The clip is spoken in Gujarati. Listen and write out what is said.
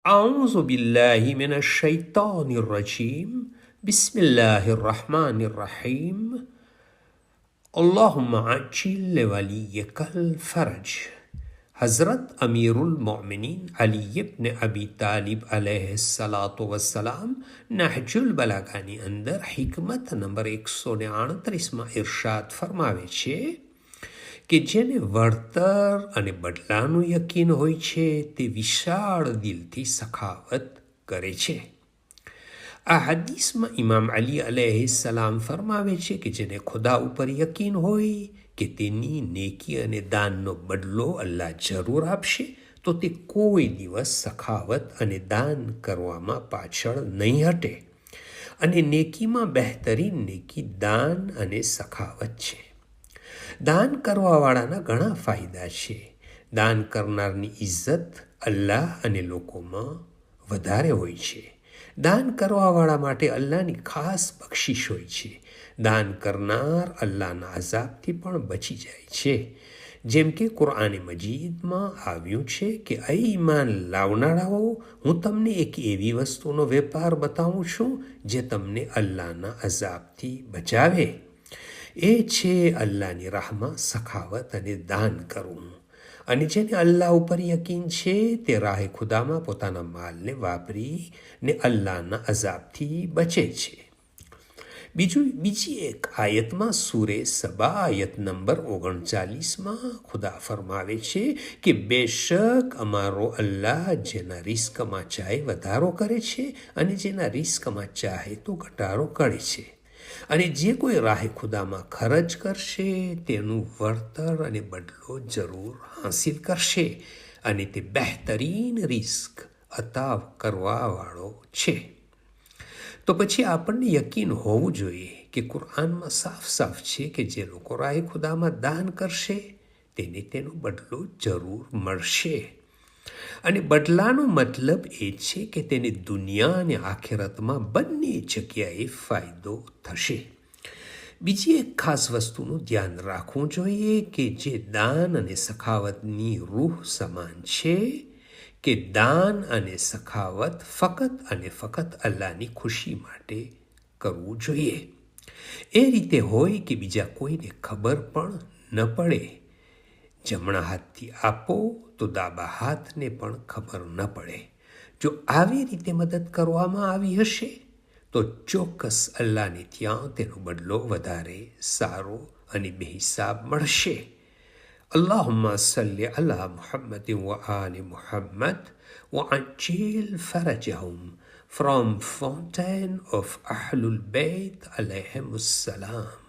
أعوذ بالله من الشيطان الرجيم بسم الله الرحمن الرحيم اللهم عجل لوليك الفرج हज़रत अमीरुल मोमिनीन अली इब्न अबी तालिब अलैहिस्सलातु वस्सलाम નહજુલ બલાગાની અંદર હિકમત નંબર 138માં ઇરશાદ ફરમાવે છે કે જેને વળતર અને બદલાનું યકીન હોય છે તે વિશાળ દિલથી સખાવત કરે છે. આ હદીસમાં ઇમામ અલી અલૈહિસ્સલામ ફરમાવે છે કે જેને ખુદા ઉપર યકીન હોય કે તેની નેકી અને દાનનો બદલો અલ્લાહ જરૂર આપશે તો તે કોઈ દિવસ સખાવત અને દાન કરવામાં પાછળ નહીં હટે. અને નેકીમાં બહેતરીન નેકી દાન અને સખાવત છે. દાન કરવાવાળાના ઘણા ફાયદા છે. દાન કરનારની ઇજ્જત અલ્લાહ અને લોકોમાં વધારે હોય છે. દાન કરવાવાળા માટે અલ્લાહની ખાસ બક્ષિશ હોય છે. દાન કરનાર અલ્લાહના અઝાબથી પણ બચી જાય છે. જેમ કે કુરઆને મજીદમાં આવ્યું છે કે એ ઈમાન લાવનારાઓ, હું તમને એક એવી વસ્તુનો વેપાર બતાવું છું જે તમને અલ્લાહના અઝાબથી બચાવે. એ છે અલ્લાહની રાહમાં સખાવત અને દાન કરવું. અને જેને અલ્લાહ ઉપર યકીન છે તે રાહે ખુદામાં પોતાના માલને વાપરીને અલ્લાહના અઝાબથી બચે છે. બીજી એક આયતમાં સૂરે સબા આયત નંબર 39માં ખુદા ફરમાવે છે કે બેશક અમારો અલ્લાહ જેના રિસ્કમાં ચાહે વધારો કરે છે અને જેના રિસ્કમાં ચાહે તો ઘટાડો કરે છે. અને જે કોઈ રાહે ખુદામાં ખર્ચ કરશે તેનું વળતર અને બદલો જરૂર હાંસિલ કરશે અને તે બહેતરીન રિસ્ક અતા કરવાવાળો છે. તો પછી આપણને યકીન હોવું જોઈએ કે કુરઆનમાં સાફ સાફ છે કે જે લોકો રાહે ખુદામાં દાન કરશે તેને તેનો બદલો જરૂર મળશે. અને બદલાનો મતલબ એ છે કે તેને દુનિયા અને આખિરતમાં બંને જગ્યાએ ફાયદો થશે. બીજી એક ખાસ વસ્તુનું ધ્યાન રાખવું જોઈએ કે જે દાન અને સખાવતની રૂહ સમાન છે કે દાન અને સખાવત ફકત અને ફકત અલ્લાહની ખુશી માટે કરવું જોઈએ. એ રીતે હોય કે બીજા કોઈને ખબર પણ ન પડે. જમણા હાથથી આપો તો ડાબા હાથને પણ ખબર ન પડે. જો આવી રીતે મદદ કરવામાં આવી હશે તો ચોક્કસ અલ્લાહને ત્યાં તેનો બદલો વધારે સારો અને બેહિસાબ મળશે. اللهم صل على محمد وآل محمد وعجل فرجهم from Fountain of Ahlul Bayt عليهم السلام.